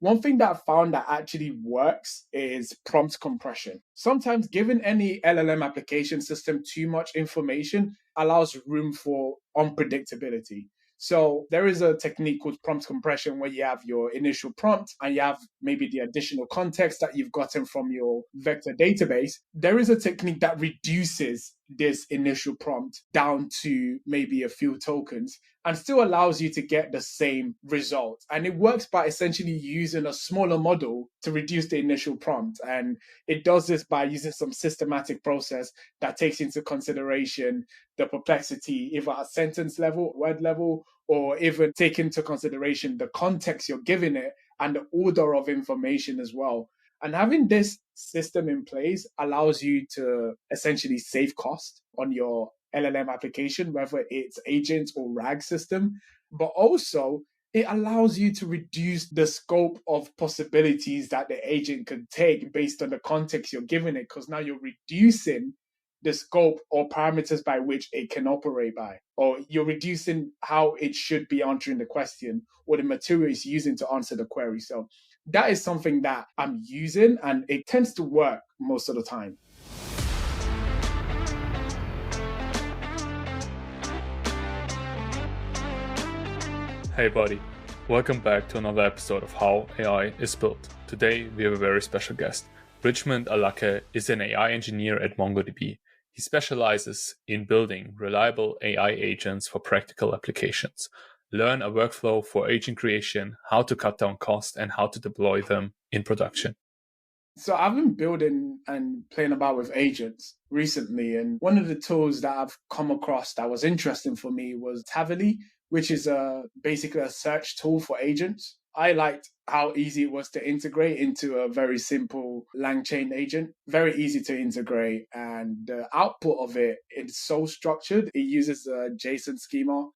One thing that I found that actually works is prompt compression. Sometimes giving any LLM application system too much information allows room for unpredictability. So there is a technique called prompt compression where you have your initial prompt and you have maybe the additional context that you've gotten from your vector database. There is a technique that reduces this initial prompt down to maybe a few tokens and still allows you to get the same result. And it works by essentially using a smaller model to reduce the initial prompt. And it does this by using some systematic process that takes into consideration the perplexity, either at sentence level, word level, or even take into consideration the context you're giving it and the order of information as well. And having this system in place allows you to essentially save cost on your LLM application, whether it's agent or RAG system, but also it allows you to reduce the scope of possibilities that the agent could take based on the context you're giving it, because now you're reducing the scope or parameters by which it can operate by, or you're reducing how it should be answering the question or the material it's using to answer the query. So that is something that I'm using and it tends to work most of the time. Hey buddy, welcome back to another episode of How AI is Built. Today we have a very special guest. Richmond Alake is an AI engineer at MongoDB. He specializes in building reliable AI agents for practical applications. Learn a workflow for agent creation, how to cut down cost, and how to deploy them in production. So I've been building and playing about with agents recently, and one of the tools that I've come across that was interesting for me was Tavily, which is basically a search tool for agents. I liked how easy it was to integrate into a very simple LangChain agent. Very easy to integrate, and the output of it is so structured. It uses a JSON schema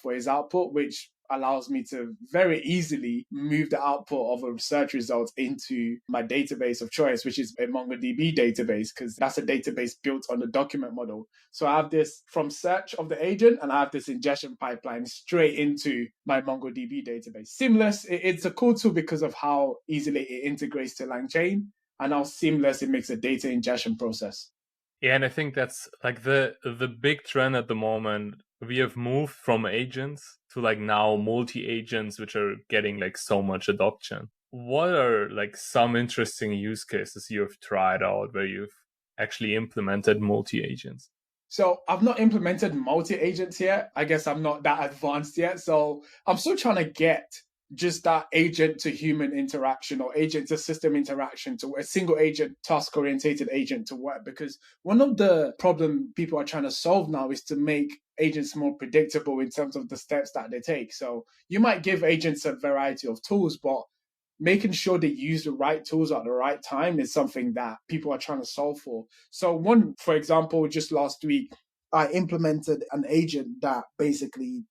for its output, which allows me to very easily move the output of a search result into my database of choice, which is a MongoDB database, because that's a database built on the document model. So I have this from search of the agent, and I have this ingestion pipeline straight into my MongoDB database. Seamless. It's a cool tool because of how easily it integrates to LangChain and how seamless it makes the data ingestion process. Yeah, and I think that's like the big trend at the moment. We have moved from agents to like now multi-agents, which are getting like so much adoption. What are like some interesting use cases you've tried out where you've actually implemented multi-agents? So I've not implemented multi-agents yet. I guess I'm not that advanced yet. So I'm still trying to get just that agent to human interaction or agent to system interaction to a single agent, task orientated agent to work. Because one of the problem people are trying to solve now is to make agents more predictable in terms of the steps that they take. So you might give agents a variety of tools, but making sure they use the right tools at the right time is something that people are trying to solve for. So for example, just last week, I implemented an agent that basically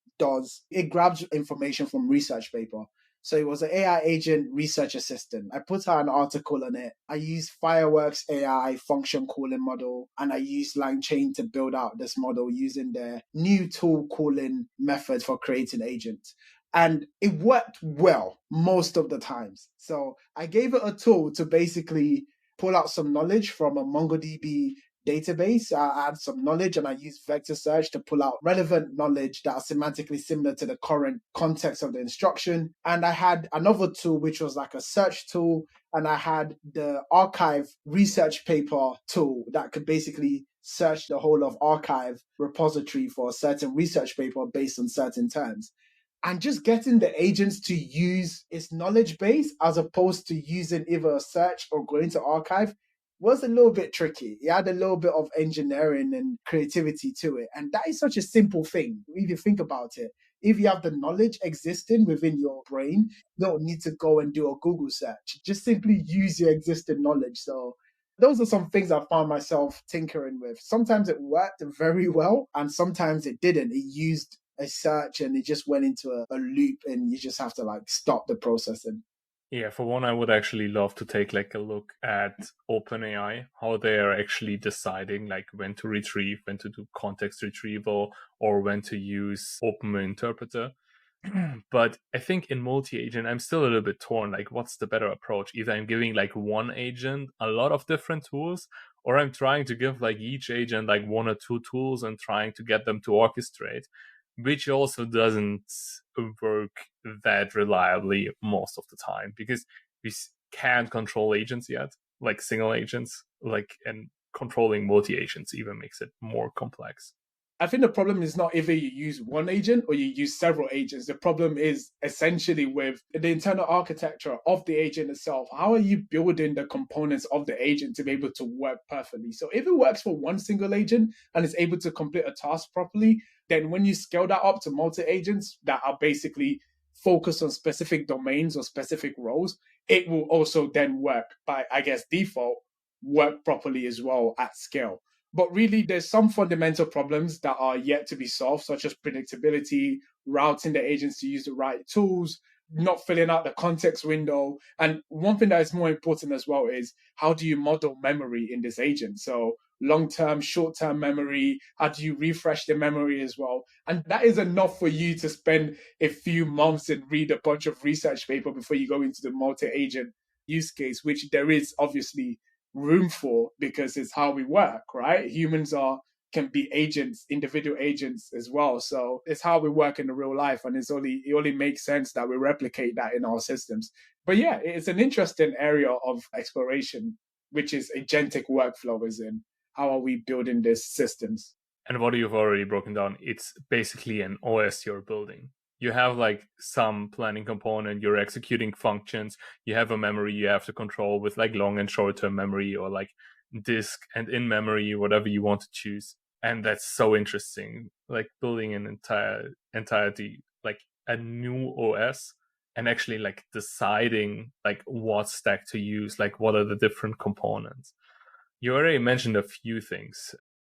it grabs information from research paper. So it was an AI agent research assistant. I put out an article on it. I used Fireworks AI function calling model, and I used LangChain to build out this model using their new tool calling method for creating agents. And it worked well most of the times. So I gave it a tool to basically pull out some knowledge from a MongoDB database. I add some knowledge and I use vector search to pull out relevant knowledge that are semantically similar to the current context of the instruction. And I had another tool, which was like a search tool. And I had the archive research paper tool that could basically search the whole of archive repository for a certain research paper based on certain terms. And just getting the agents to use its knowledge base as opposed to using either a search or going to archive was a little bit tricky. It had a little bit of engineering and creativity to it. And that is such a simple thing, if you think about it. If you have the knowledge existing within your brain, you don't need to go and do a Google search. Just simply use your existing knowledge. So those are some things I found myself tinkering with. Sometimes it worked very well, and sometimes it didn't. It used a search and it just went into a loop, and you just have to like stop the processing. Yeah, for one, I would actually love to take like a look at OpenAI, how they are actually deciding like when to retrieve, when to do context retrieval, or when to use Open Interpreter. But I think in multi-agent, I'm still a little bit torn. Like, what's the better approach? Either I'm giving like one agent a lot of different tools, or I'm trying to give like each agent like one or two tools and trying to get them to orchestrate, which also doesn't work that reliably most of the time because we can't control agents yet, like single agents, and controlling multi-agents even makes it more complex. I think the problem is not either you use one agent or you use several agents. The problem is essentially with the internal architecture of the agent itself. How are you building the components of the agent to be able to work perfectly? So if it works for one single agent and is able to complete a task properly, then when you scale that up to multi-agents that are basically focused on specific domains or specific roles, it will also then work by, I guess, default, work properly as well at scale. But really, there's some fundamental problems that are yet to be solved, such as predictability, routing the agents to use the right tools, not filling out the context window. And one thing that is more important as well is how do you model memory in this agent? So long-term, short-term memory, how do you refresh the memory as well? And that is enough for you to spend a few months and read a bunch of research paper before you go into the multi-agent use case, which there is obviously room for because it's how we work, right? Humans can be agents, individual agents as well. So it's how we work in the real life, and it only makes sense that we replicate that in our systems. But yeah, it's an interesting area of exploration, which is agentic workflow, as in how are we building these systems? And what you've already broken down, it's basically an OS you're building. You have like some planning component, you're executing functions, you have a memory you have to control with like long and short term memory or like disk and in memory, whatever you want to choose. And that's so interesting, like building an entirety, like a new OS and actually like deciding like what stack to use, like what are the different components. You already mentioned a few things.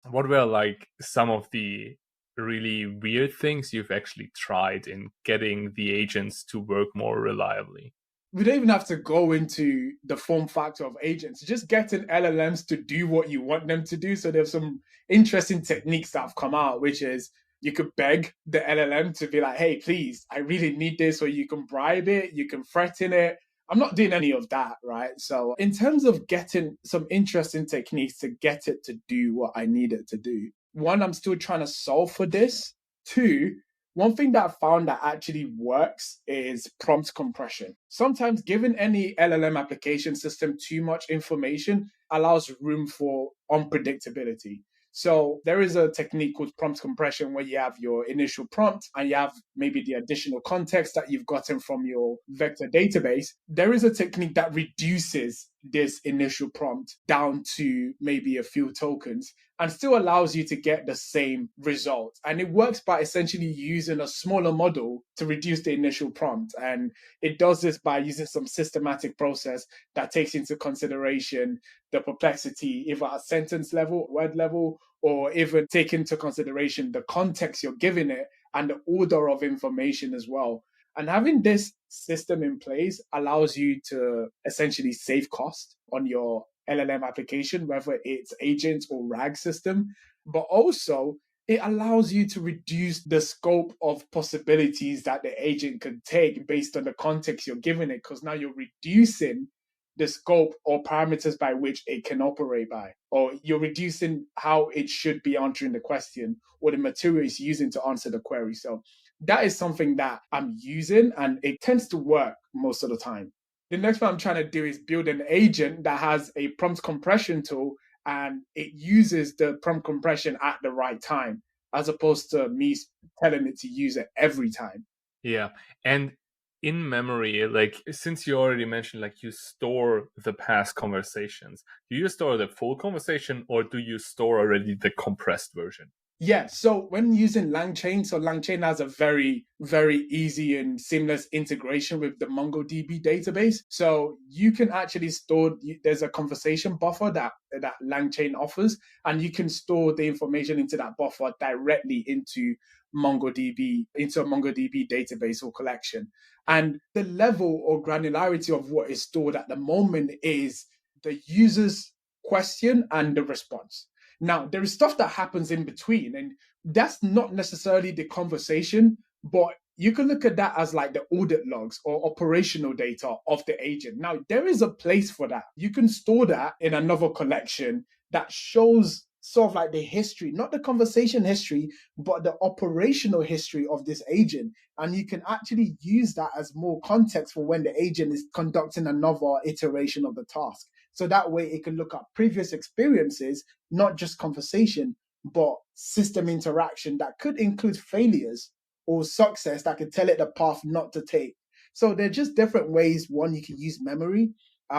What were like some of the really weird things you've actually tried in getting the agents to work more reliably? We don't even have to go into the form factor of agents. Just getting LLMs to do what you want them to do. So there's some interesting techniques that have come out, which is you could beg the LLM to be like, hey, please, I really need this, or you can bribe it, you can threaten it. I'm not doing any of that, right? So in terms of getting some interesting techniques to get it to do what I need it to do, one, I'm still trying to solve for this. Two, one thing that I found that actually works is prompt compression. Sometimes giving any LLM application system too much information allows room for unpredictability. So there is a technique called prompt compression where you have your initial prompt and you have maybe the additional context that you've gotten from your vector database. There is a technique that reduces this initial prompt down to maybe a few tokens and still allows you to get the same result. And it works by essentially using a smaller model to reduce the initial prompt. And it does this by using some systematic process that takes into consideration the perplexity, either at sentence level, word level, or even take into consideration the context you're giving it and the order of information as well. And having this system in place allows you to essentially save cost on your LLM application, whether it's agent or RAG system, but also it allows you to reduce the scope of possibilities that the agent could take based on the context you're giving it, because now you're reducing the scope or parameters by which it can operate by, or you're reducing how it should be answering the question or the material it's using to answer the query. So that is something that I'm using and it tends to work most of the time. The next one I'm trying to do is build an agent that has a prompt compression tool and it uses the prompt compression at the right time, as opposed to me telling it to use it every time. Yeah. And in memory, like since you already mentioned, like you store the past conversations, do you store the full conversation or do you store already the compressed version? Yeah, so when using LangChain, so LangChain has a very, very easy and seamless integration with the MongoDB database. So you can actually store, there's a conversation buffer that LangChain offers, and you can store the information into that buffer directly into MongoDB, into a MongoDB database or collection. And the level or granularity of what is stored at the moment is the user's question and the response. Now, there is stuff that happens in between, and that's not necessarily the conversation, but you can look at that as like the audit logs or operational data of the agent. Now, there is a place for that. You can store that in another collection that shows sort of like the history, not the conversation history, but the operational history of this agent. And you can actually use that as more context for when the agent is conducting another iteration of the task. So that way it can look at previous experiences, not just conversation, but system interaction that could include failures or success that could tell it the path not to take. So they're just different ways. One, you can use memory.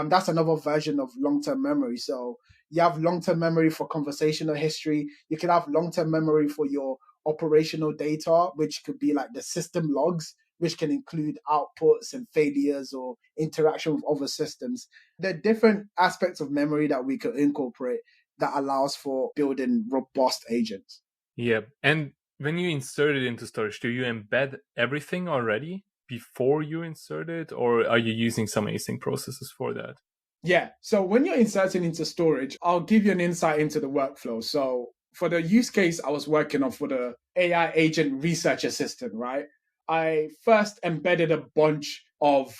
That's another version of long-term memory. So you have long-term memory for conversational history. You can have long-term memory for your operational data, which could be like the system logs, which can include outputs and failures or interaction with other systems. There are different aspects of memory that we could incorporate that allows for building robust agents. Yeah. And when you insert it into storage, do you embed everything already before you insert it, or are you using some async processes for that? Yeah. So when you're inserting into storage, I'll give you an insight into the workflow. So for the use case I was working on for the AI agent research assistant, right? I first embedded a bunch of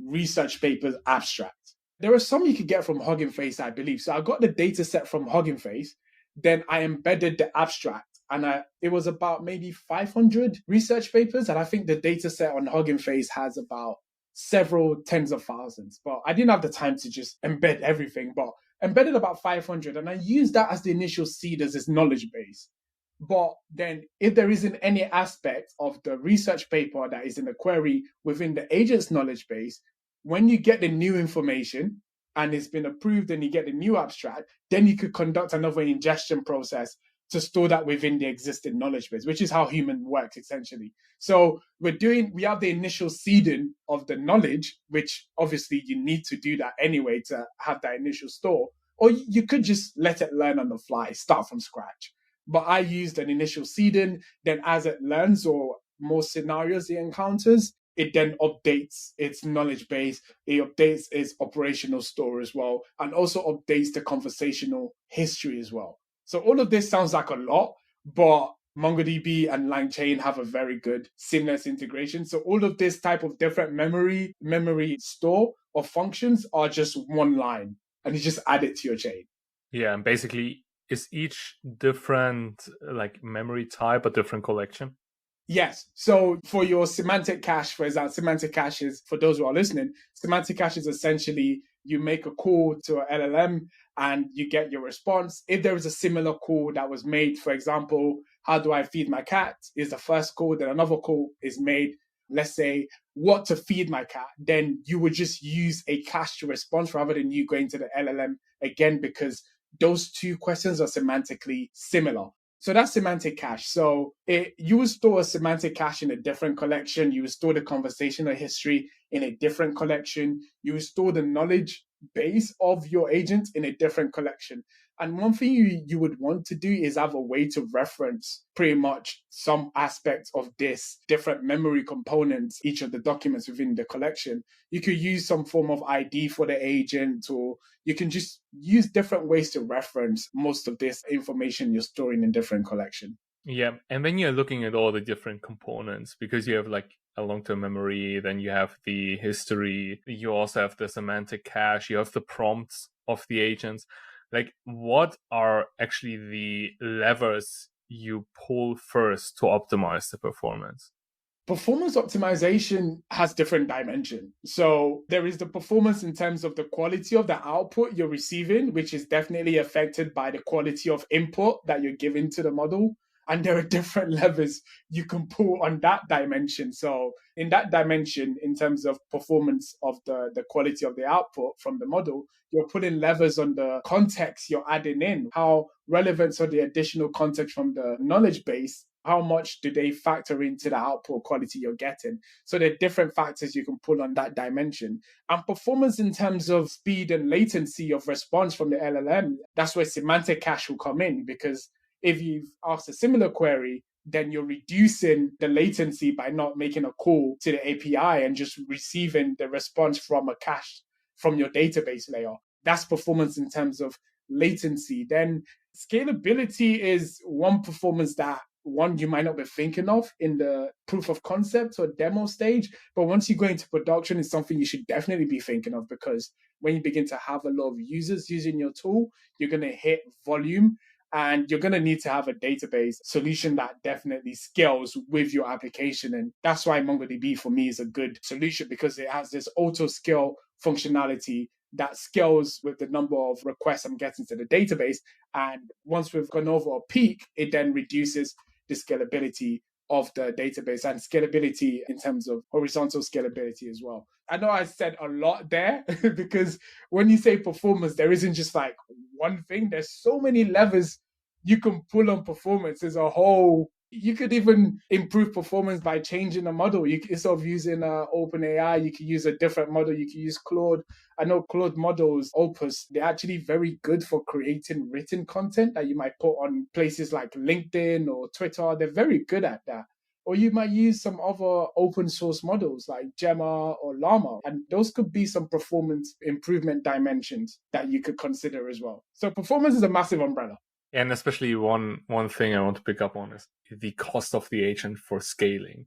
research papers abstracts. There are some you could get from Hugging Face, I believe. So I got the data set from Hugging Face, then I embedded the abstract. And it was about maybe 500 research papers. And I think the data set on Hugging Face has about several tens of thousands. But I didn't have the time to just embed everything, but embedded about 500. And I used that as the initial seed as this knowledge base. But then if there isn't any aspect of the research paper that is in the query within the agent's knowledge base, when you get the new information and it's been approved and you get the new abstract, then you could conduct another ingestion process to store that within the existing knowledge base, which is how human works essentially. So we have the initial seeding of the knowledge, which obviously you need to do that anyway to have that initial store, or you could just let it learn on the fly, start from scratch. But I used an initial seeding, then as it learns or more scenarios it encounters, it then updates its knowledge base, it updates its operational store as well, and also updates the conversational history as well. So all of this sounds like a lot, but MongoDB and LangChain have a very good seamless integration. So all of this type of different memory store or functions are just one line, and you just add it to your chain. Yeah, and basically, is each different like memory type a different collection? Yes. So for your semantic cache, for example, semantic cache is, for those who are listening, semantic cache is essentially you make a call to an LLM and you get your response. If there is a similar call that was made, for example, how do I feed my cat is the first call, then another call is made, let's say, what to feed my cat, then you would just use a cached response rather than you going to the LLM again, because those two questions are semantically similar. So that's semantic cache. So you would store a semantic cache in a different collection. You would store the conversational history in a different collection. You would store the knowledge base of your agent in a different collection. And one thing you would want to do is have a way to reference pretty much some aspects of this different memory components, each of the documents within the collection. You could use some form of ID for the agent, or you can just use different ways to reference most of this information you're storing in different collection. Yeah, and when you're looking at all the different components, because you have like a long-term memory, then you have the history, you also have the semantic cache, you have the prompts of the agents. Like, what are actually the levers you pull first to optimize the performance? Performance optimization has different dimensions. So there is the performance in terms of the quality of the output you're receiving, which is definitely affected by the quality of input that you're giving to the model. And there are different levers you can pull on that dimension. So in that dimension, in terms of performance of the quality of the output from the model, you're putting levers on the context you're adding in. How relevant are the additional context from the knowledge base? How much do they factor into the output quality you're getting? So there are different factors you can pull on that dimension. And performance in terms of speed and latency of response from the LLM, that's where semantic cache will come in, because if you've asked a similar query, then you're reducing the latency by not making a call to the API and just receiving the response from a cache from your database layer. That's performance in terms of latency. Then scalability is one performance that one you might not be thinking of in the proof of concept or demo stage. But once you go into production, it's something you should definitely be thinking of, because when you begin to have a lot of users using your tool, you're going to hit volume. And you're going to need to have a database solution that definitely scales with your application. And that's why MongoDB for me is a good solution, because it has this auto scale functionality that scales with the number of requests I'm getting to the database. And once we've gone over a peak, it then reduces the scalability of the database and scalability in terms of horizontal scalability as well. I know I said a lot there because when you say performance, there isn't just like one thing. There's so many levers you can pull on performance. There's a whole, you could even improve performance by changing the model. You could, instead of using OpenAI, you could use a different model. You could use Claude. I know Claude models, Opus, they're actually very good for creating written content that you might put on places like LinkedIn or Twitter. They're very good at that. Or you might use some other open source models like Gemma or Llama. And those could be some performance improvement dimensions that you could consider as well. So performance is a massive umbrella. And especially one thing I want to pick up on is the cost of the agent for scaling.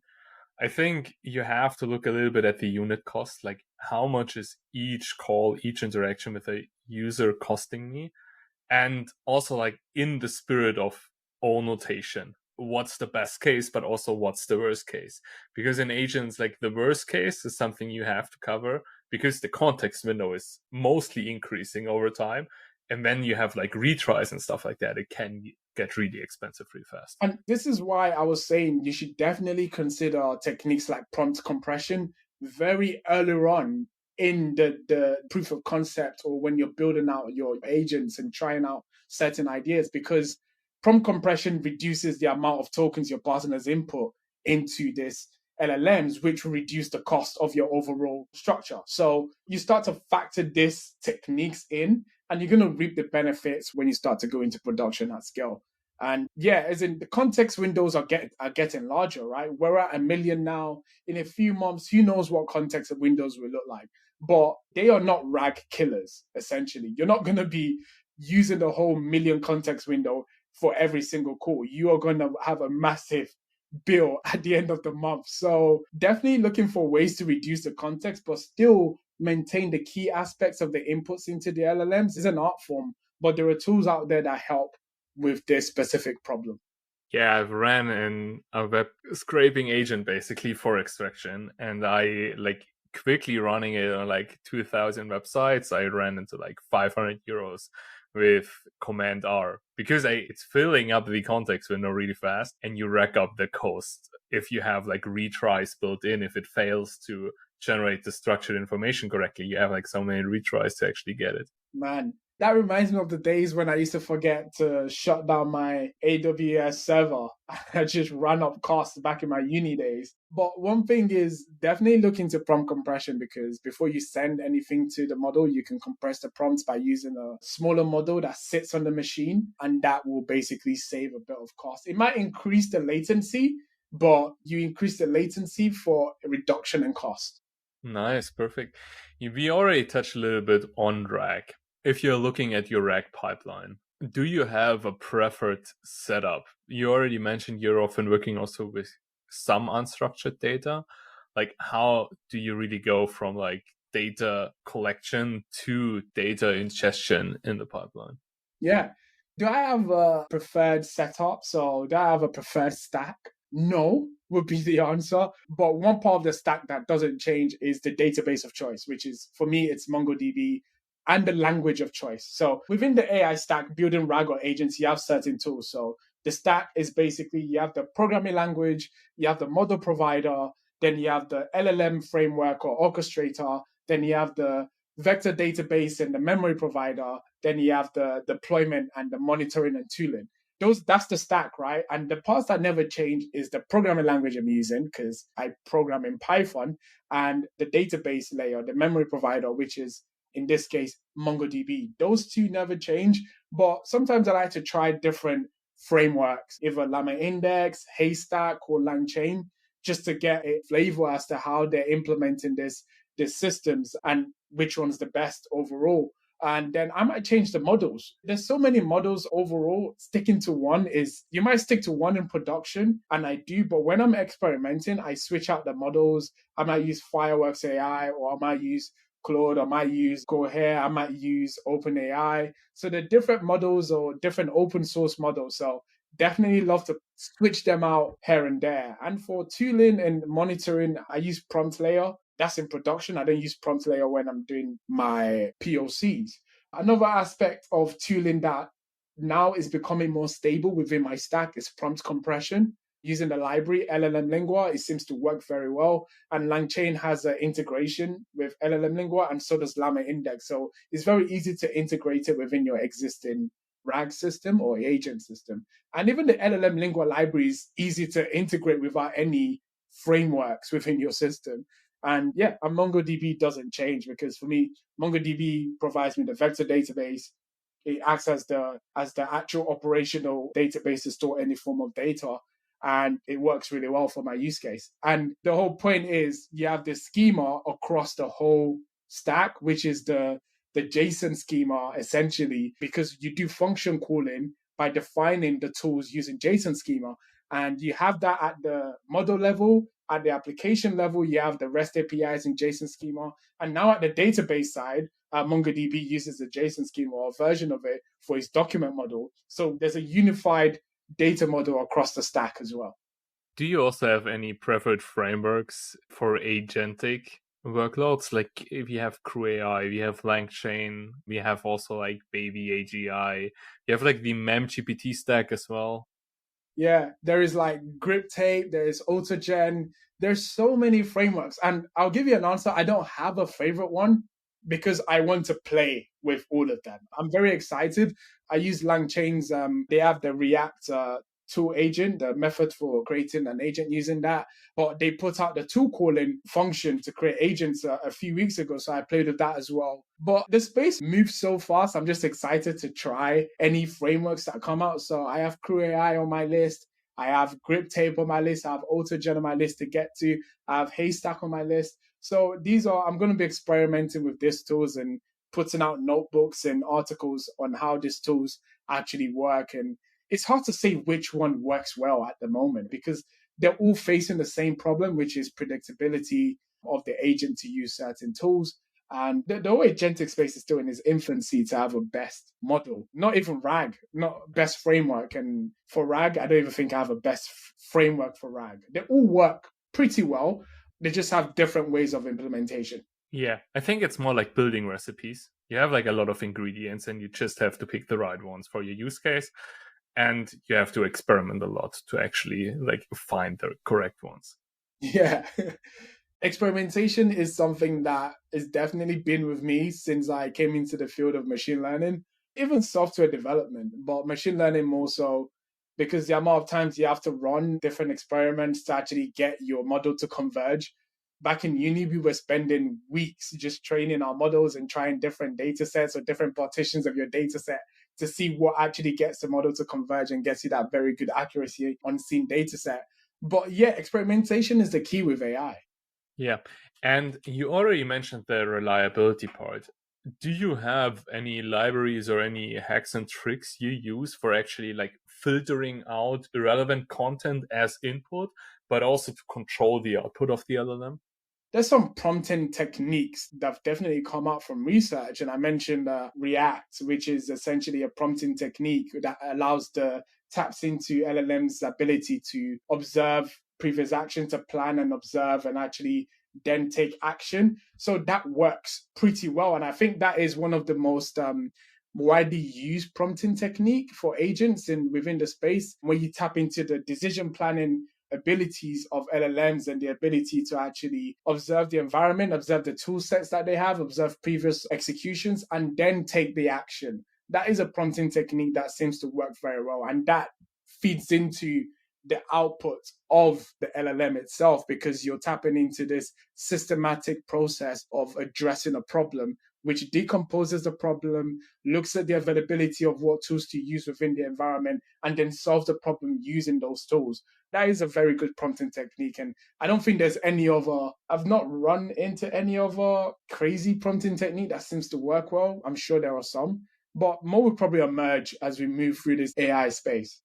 I think you have to look a little bit at the unit cost, like how much is each call, each interaction with a user costing me? And also like in the spirit of O notation, what's the best case, but also what's the worst case? Because in agents, like the worst case is something you have to cover because the context window is mostly increasing over time. And then you have like retries and stuff like that. It can get really expensive really fast. And this is why I was saying you should definitely consider techniques like prompt compression very early on in the proof of concept, or when you're building out your agents and trying out certain ideas, because prompt compression reduces the amount of tokens your partners input into this LLMs, which will reduce the cost of your overall structure. So you start to factor these techniques in, and you're going to reap the benefits when you start to go into production at scale. And yeah, as in the context windows are getting larger, right? We're at 1 million now. In a few months, who knows what context windows will look like? But they are not RAG killers, essentially. You're not going to be using the whole 1 million context window for every single call. You are going to have a massive bill at the end of the month. So definitely looking for ways to reduce the context, but still maintain the key aspects of the inputs into the LLMs is an art form. But there are tools out there that help with this specific problem. Yeah, I've ran in a web scraping agent basically for extraction, and I like quickly running it on like 2,000 websites. I ran into like 500 euros with Command R because it's filling up the context window really fast, and you rack up the cost if you have like retries built in. If it fails to generate the structured information correctly, you have like so many retries to actually get it. Man, that reminds me of the days when I used to forget to shut down my AWS server. I just ran up costs back in my uni days. But one thing is definitely look into prompt compression, because before you send anything to the model, you can compress the prompts by using a smaller model that sits on the machine, and that will basically save a bit of cost. It might increase the latency, but you increase the latency for a reduction in cost. Nice, perfect. We already touched a little bit on RAG. If you're looking at your RAG pipeline, do you have a preferred setup? You already mentioned you're often working also with some unstructured data. Like, how do you really go from like data collection to data ingestion in the pipeline? Yeah. Do I have a preferred setup? So do I have a preferred stack? No, would be the answer. But one part of the stack that doesn't change is the database of choice, which is, for me, it's MongoDB and the language of choice. So within the AI stack, building RAG or agents, you have certain tools. So the stack is basically, you have the programming language, you have the model provider, then you have the LLM framework or orchestrator, then you have the vector database and the memory provider, then you have the deployment and the monitoring and tooling. That's the stack, right? And the parts that never change is the programming language I'm using, because I program in Python, and the database layer, the memory provider, which is in this case MongoDB. Those two never change, but sometimes I like to try different frameworks, either Llama Index, Haystack, or LangChain, just to get a flavor as to how they're implementing these systems and which one's the best overall. And then I might change the models. There's so many models overall. Sticking to one is, you might stick to one in production, and I do, but when I'm experimenting, I switch out the models. I might use Fireworks AI, or I might use Claude, I might use Cohere, I might use OpenAI. So the different models or different open source models. So definitely love to switch them out here and there. And for tooling and monitoring, I use Prompt Layer. That's in production. I don't use Prompt Layer when I'm doing my POCs. Another aspect of tooling that now is becoming more stable within my stack is prompt compression. Using the library LLM Lingua, it seems to work very well. And LangChain has an integration with LLM Lingua, and so does Llama Index. So it's very easy to integrate it within your existing RAG system or agent system. And even the LLM Lingua library is easy to integrate without any frameworks within your system. And yeah, and MongoDB doesn't change, because for me, MongoDB provides me the vector database. It acts as the actual operational database to store any form of data, and it works really well for my use case. And the whole point is you have this schema across the whole stack, which is the JSON schema essentially, because you do function calling by defining the tools using JSON schema. And you have that at the model level, at the application level, you have the REST APIs in JSON schema. And now at the database side, MongoDB uses the JSON schema or version of it for its document model. So there's a unified data model across the stack as well. Do you also have any preferred frameworks for agentic workloads? Like if you have Crew AI, we have LangChain, we have also like Baby AGI, you have like the MemGPT stack as well. Yeah, there is like Grip Tape, there is AutoGen, there's so many frameworks. And I'll give you an answer. I don't have a favorite one because I want to play with all of them. I'm very excited. I use LangChain's, they have the React tool agent, the method for creating an agent using that. But they put out the tool calling function to create agents a few weeks ago. So I played with that as well. But the space moves so fast. I'm just excited to try any frameworks that come out. So I have Crew AI on my list. I have Grip Tape on my list. I have AutoGen on my list to get to. I have Haystack on my list. So I'm going to be experimenting with these tools and putting out notebooks and articles on how these tools actually work. And it's hard to say which one works well at the moment because they're all facing the same problem, which is predictability of the agent to use certain tools. And the way agentic space is still in its infancy to have a best model, not even RAG, not best framework. And for RAG, I don't even think I have a best framework for RAG. They all work pretty well. They just have different ways of implementation. Yeah, I think it's more like building recipes. You have like a lot of ingredients and you just have to pick the right ones for your use case. And you have to experiment a lot to actually like find the correct ones. Yeah. Experimentation is something that has definitely been with me since I came into the field of machine learning, even software development, but machine learning more so because the amount of times you have to run different experiments to actually get your model to converge. Back in uni, we were spending weeks just training our models and trying different data sets or different partitions of your data set to see what actually gets the model to converge and gets you that very good accuracy on seen data set. But yeah, experimentation is the key with AI. Yeah. And you already mentioned the reliability part. Do you have any libraries or any hacks and tricks you use for actually like filtering out irrelevant content as input, but also to control the output of the LLM? There's some prompting techniques that have definitely come out from research. And I mentioned React, which is essentially a prompting technique that taps into LLM's ability to observe previous action, to plan and observe and actually then take action. So that works pretty well. And I think that is one of the most widely used prompting technique for agents within the space, where you tap into the decision planning abilities of LLMs and the ability to actually observe the environment, observe the tool sets that they have, observe previous executions, and then take the action. That is a prompting technique that seems to work very well. And that feeds into the output of the LLM itself, because you're tapping into this systematic process of addressing a problem, which decomposes the problem, looks at the availability of what tools to use within the environment, and then solves the problem using those tools. That is a very good prompting technique. And I don't think there's I've not run into any other crazy prompting technique that seems to work well. I'm sure there are some, but more will probably emerge as we move through this AI space.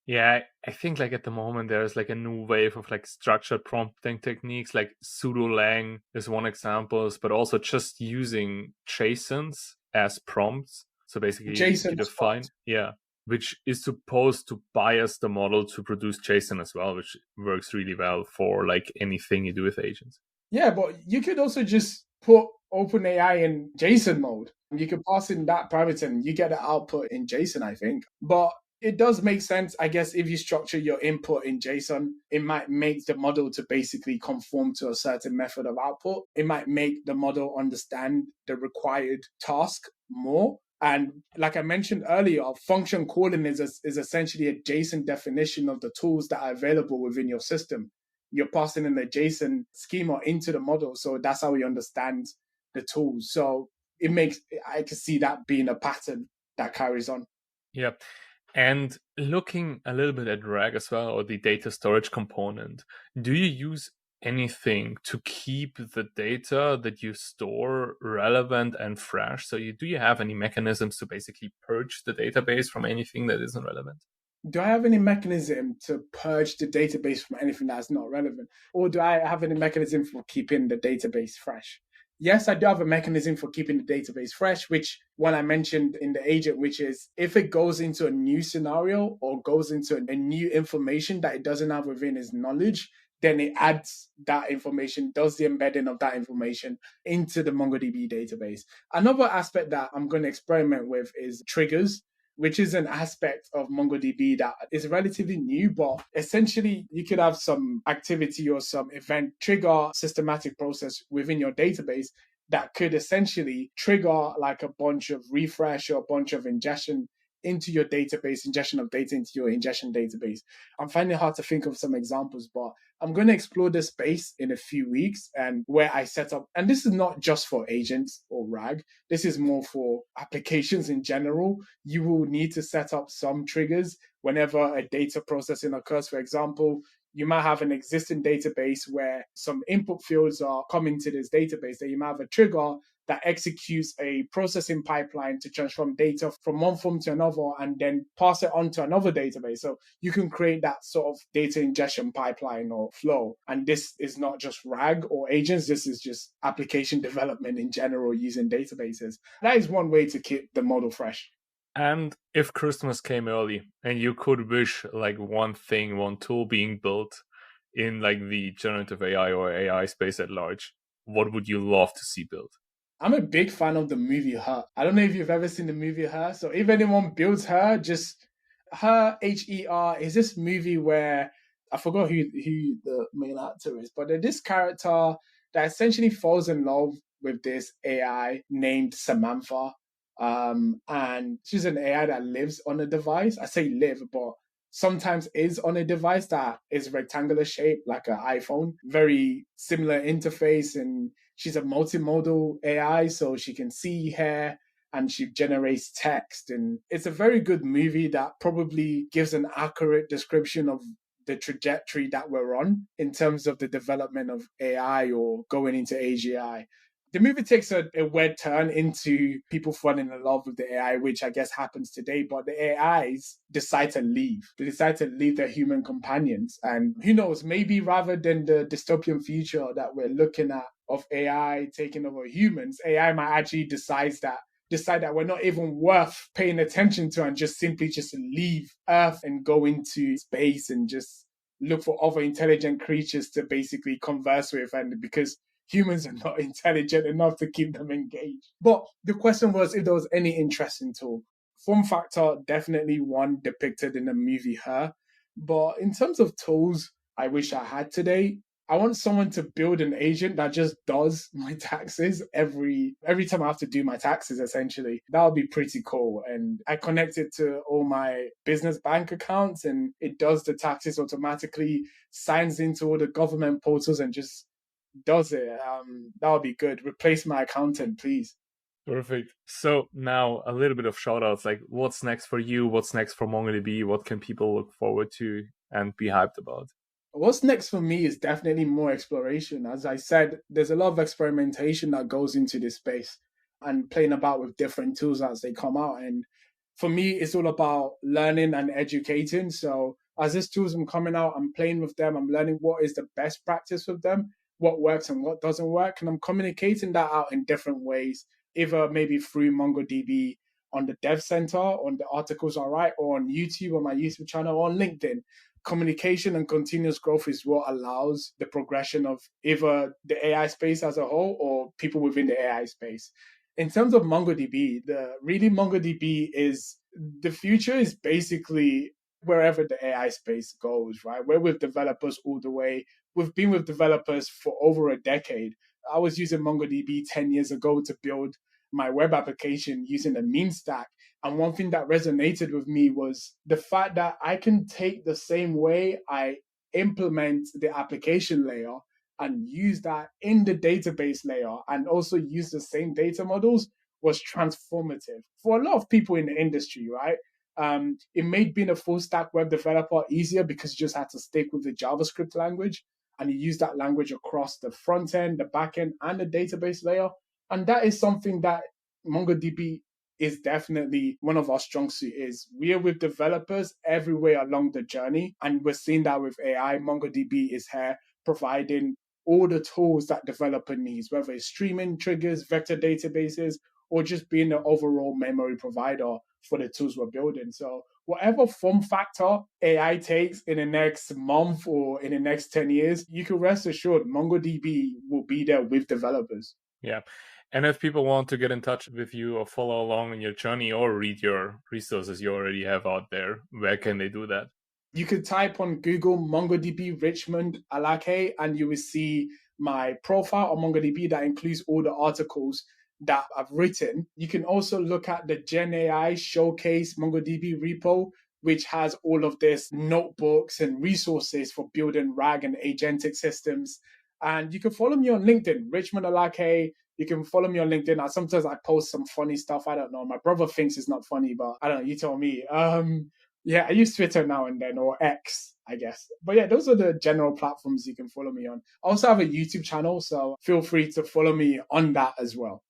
Yeah, I think like at the moment there's like a new wave of like structured prompting techniques, like pseudo-lang is one example, but also just using JSONs as prompts. So basically you Jason Spot. define, which is supposed to bias the model to produce JSON as well, which works really well for like anything you do with agents. Yeah, but you could also just put OpenAI in JSON mode. You could pass in that parameter and you get the output in JSON, I think. But it does make sense, I guess, if you structure your input in JSON, it might make the model to basically conform to a certain method of output. It might make the model understand the required task more. And like I mentioned earlier, function calling is essentially a JSON definition of the tools that are available within your system. You're passing in a JSON schema into the model. So that's how we understand the tools. So I can see that being a pattern that carries on. Yeah. And looking a little bit at RAG as well, or the data storage component, do you use anything to keep the data that you store relevant and fresh? So do you have any mechanisms to basically purge the database from anything that isn't relevant? Do I have any mechanism to purge the database from anything that's not relevant? Or do I have any mechanism for keeping the database fresh? Yes, I do have a mechanism for keeping the database fresh, which one I mentioned in the agent, which is if it goes into a new scenario or goes into a new information that it doesn't have within its knowledge, then it adds that information, does the embedding of that information into the MongoDB database. Another aspect that I'm going to experiment with is triggers, which is an aspect of MongoDB that is relatively new, but essentially you could have some activity or some event trigger systematic process within your database that could essentially trigger like a bunch of refresh or a bunch of ingestion into your database, ingestion of data into your ingestion database. I'm finding it hard to think of some examples, but I'm going to explore this space in a few weeks and where I set up, and this is not just for agents or RAG, this is more for applications in general. You will need to set up some triggers whenever a data processing occurs. For example, you might have an existing database where some input fields are coming to this database, that you might have a trigger that executes a processing pipeline to transform data from one form to another and then pass it on to another database. So you can create that sort of data ingestion pipeline or flow. And this is not just RAG or agents, this is just application development in general using databases. That is one way to keep the model fresh. And if Christmas came early and you could wish like one thing, one tool being built in like the generative AI or AI space at large, what would you love to see built? I'm a big fan of the movie Her. I don't know if you've ever seen the movie Her. So if anyone builds Her, just Her, Her, is this movie where I forgot who the main actor is, but this character that essentially falls in love with this AI named Samantha. And she's an AI that lives on a device. I say live, but sometimes is on a device that is rectangular shape, like an iPhone. Very similar interface, and she's a multimodal AI, so she can see, hear, and she generates text. And it's a very good movie that probably gives an accurate description of the trajectory that we're on in terms of the development of AI or going into AGI. The movie takes a weird turn into people falling in love with the AI, which I guess happens today. But the AIs decide to leave. They decide to leave their human companions. And who knows, maybe rather than the dystopian future that we're looking at of AI taking over humans, AI might actually decide that we're not even worth paying attention to and just simply just leave Earth and go into space and just look for other intelligent creatures to basically converse with. And because humans are not intelligent enough to keep them engaged. But the question was if there was any interesting tool. Form factor, definitely one depicted in the movie Her. But in terms of tools I wish I had today, I want someone to build an agent that just does my taxes every time I have to do my taxes, essentially. That would be pretty cool. And I connect it to all my business bank accounts and it does the taxes automatically, signs into all the government portals and just does it. That would be good. Replace my accountant, please. Perfect. So now a little bit of shout outs, like what's next for you? What's next for MongoDB? What can people look forward to and be hyped about? What's next for me is definitely more exploration. As I said, there's a lot of experimentation that goes into this space and playing about with different tools as they come out. And for me, it's all about learning and educating. So as these tools are coming out, I'm playing with them. I'm learning what is the best practice with them, what works and what doesn't work. And I'm communicating that out in different ways, either maybe through MongoDB on the Dev Center, on the articles I write, or on YouTube, on my YouTube channel, or on LinkedIn. Communication and continuous growth is what allows the progression of either the AI space as a whole or people within the AI space. In terms of MongoDB, MongoDB is the future is basically wherever the AI space goes, right? We're with developers all the way. We've been with developers for over a decade. I was using MongoDB 10 years ago to build my web application using a meme stack. And one thing that resonated with me was the fact that I can take the same way I implement the application layer and use that in the database layer and also use the same data models was transformative for a lot of people in the industry, right? It made being a full stack web developer easier because you just had to stick with the JavaScript language and you use that language across the front end, the back end, and the database layer. And that is something that MongoDB is definitely one of our strong suit is. We are with developers everywhere along the journey. And we're seeing that with AI. MongoDB is here providing all the tools that developer needs, whether it's streaming triggers, vector databases, or just being the overall memory provider for the tools we're building. So whatever form factor AI takes in the next month or in the next 10 years, you can rest assured MongoDB will be there with developers. Yeah. And if people want to get in touch with you or follow along in your journey or read your resources you already have out there, where can they do that? You could type on Google MongoDB Richmond Alake and you will see my profile on MongoDB that includes all the articles that I've written. You can also look at the Gen AI Showcase MongoDB repo, which has all of this notebooks and resources for building RAG and agentic systems. And you can follow me on LinkedIn, Richmond Alake. You can follow me on LinkedIn. Sometimes I post some funny stuff. I don't know. My brother thinks it's not funny, but I don't know. You tell me. Yeah, I use Twitter now and then, or X, I guess. But yeah, those are the general platforms you can follow me on. I also have a YouTube channel, so feel free to follow me on that as well.